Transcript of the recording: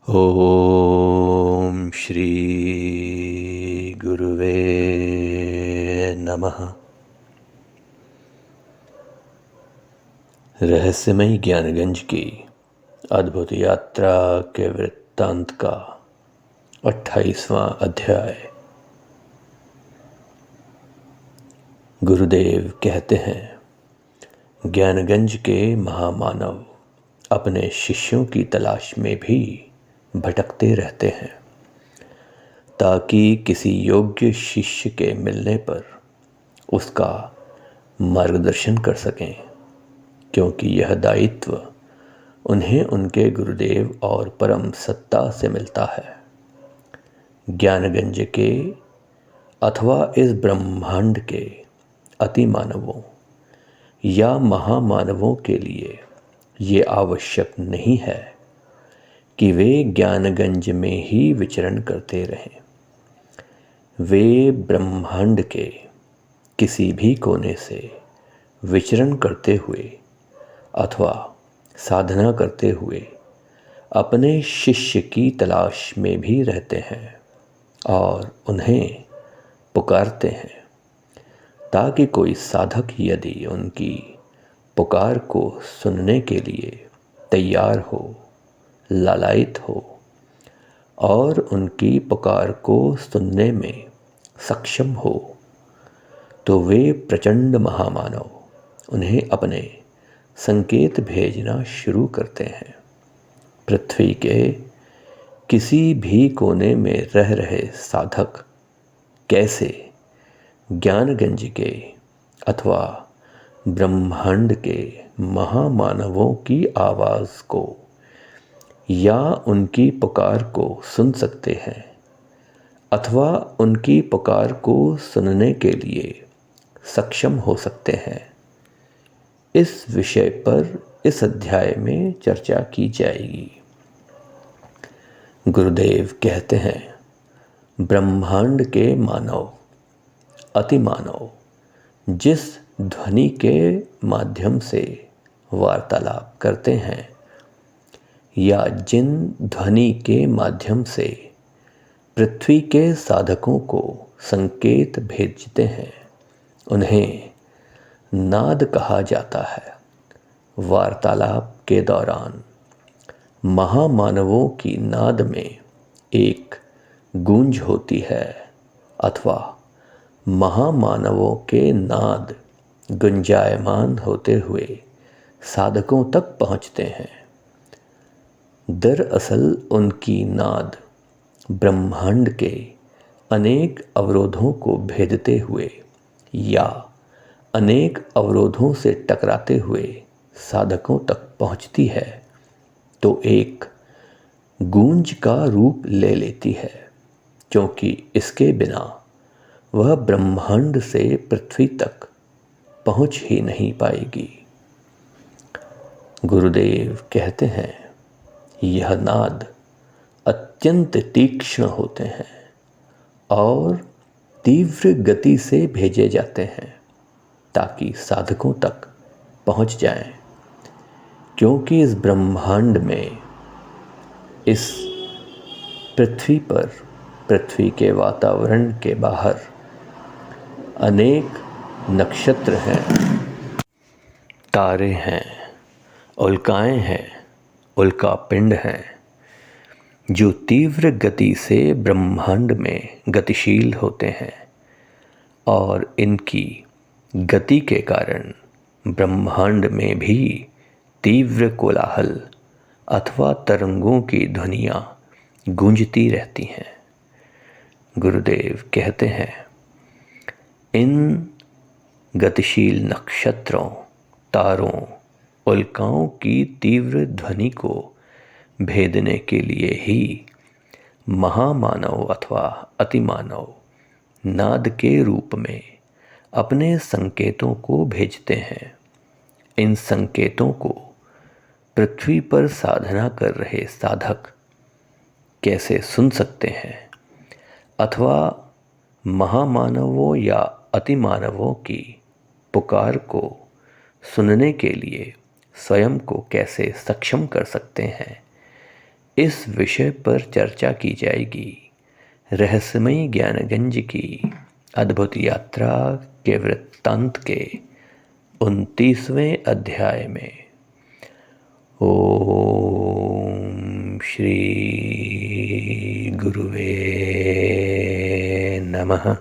ओम श्री गुरुवे नमः। रहस्यमय ज्ञानगंज की अद्भुत यात्रा के वृत्तांत का 28वां अध्याय। गुरुदेव कहते हैं, ज्ञानगंज के महामानव अपने शिष्यों की तलाश में भी भटकते रहते हैं ताकि किसी योग्य शिष्य के मिलने पर उसका मार्गदर्शन कर सकें, क्योंकि यह दायित्व उन्हें उनके गुरुदेव और परम सत्ता से मिलता है। ज्ञानगंज के अथवा इस ब्रह्मांड के अति मानवों या महामानवों के लिए ये आवश्यक नहीं है कि वे ज्ञानगंज में ही विचरण करते रहें। वे ब्रह्मांड के किसी भी कोने से विचरण करते हुए अथवा साधना करते हुए अपने शिष्य की तलाश में भी रहते हैं और उन्हें पुकारते हैं, ताकि कोई साधक यदि उनकी पुकार को सुनने के लिए तैयार हो, लालायित हो और उनकी पुकार को सुनने में सक्षम हो, तो वे प्रचंड महामानव उन्हें अपने संकेत भेजना शुरू करते हैं। पृथ्वी के किसी भी कोने में रह रहे साधक कैसे ज्ञानगंज के अथवा ब्रह्मांड के महामानवों की आवाज़ को या उनकी पुकार को सुन सकते हैं अथवा उनकी पुकार को सुनने के लिए सक्षम हो सकते हैं, इस विषय पर इस अध्याय में चर्चा की जाएगी। गुरुदेव कहते हैं, ब्रह्मांड के मानव अति मानव जिस ध्वनि के माध्यम से वार्तालाप करते हैं या जिन ध्वनि के माध्यम से पृथ्वी के साधकों को संकेत भेजते हैं, उन्हें नाद कहा जाता है। वार्तालाप के दौरान महामानवों की नाद में एक गूंज होती है अथवा महामानवों के नाद गुंजायमान होते हुए साधकों तक पहुँचते हैं। दरअसल उनकी नाद ब्रह्मांड के अनेक अवरोधों को भेदते हुए या अनेक अवरोधों से टकराते हुए साधकों तक पहुंचती है तो एक गूंज का रूप ले लेती है, क्योंकि इसके बिना वह ब्रह्मांड से पृथ्वी तक पहुंच ही नहीं पाएगी। गुरुदेव कहते हैं, यह नाद अत्यंत तीक्ष्ण होते हैं और तीव्र गति से भेजे जाते हैं ताकि साधकों तक पहुंच जाएं, क्योंकि इस ब्रह्मांड में, इस पृथ्वी पर, पृथ्वी के वातावरण के बाहर अनेक नक्षत्र हैं, तारे हैं, उल्काएं हैं, उल्का पिंड हैं, जो तीव्र गति से ब्रह्मांड में गतिशील होते हैं और इनकी गति के कारण ब्रह्मांड में भी तीव्र कोलाहल अथवा तरंगों की ध्वनियाँ गूंजती रहती हैं। गुरुदेव कहते हैं, इन गतिशील नक्षत्रों, तारों, उल्काओं की तीव्र ध्वनि को भेदने के लिए ही महामानव अथवा अतिमानव नाद के रूप में अपने संकेतों को भेजते हैं। इन संकेतों को पृथ्वी पर साधना कर रहे साधक कैसे सुन सकते हैं अथवा महामानवों या अतिमानवों की पुकार को सुनने के लिए स्वयं को कैसे सक्षम कर सकते हैं, इस विषय पर चर्चा की जाएगी रहस्यमयी ज्ञानगंज की अद्भुत यात्रा के वृत्तांत के 29वें अध्याय में। ओम श्री गुरुवे नमः।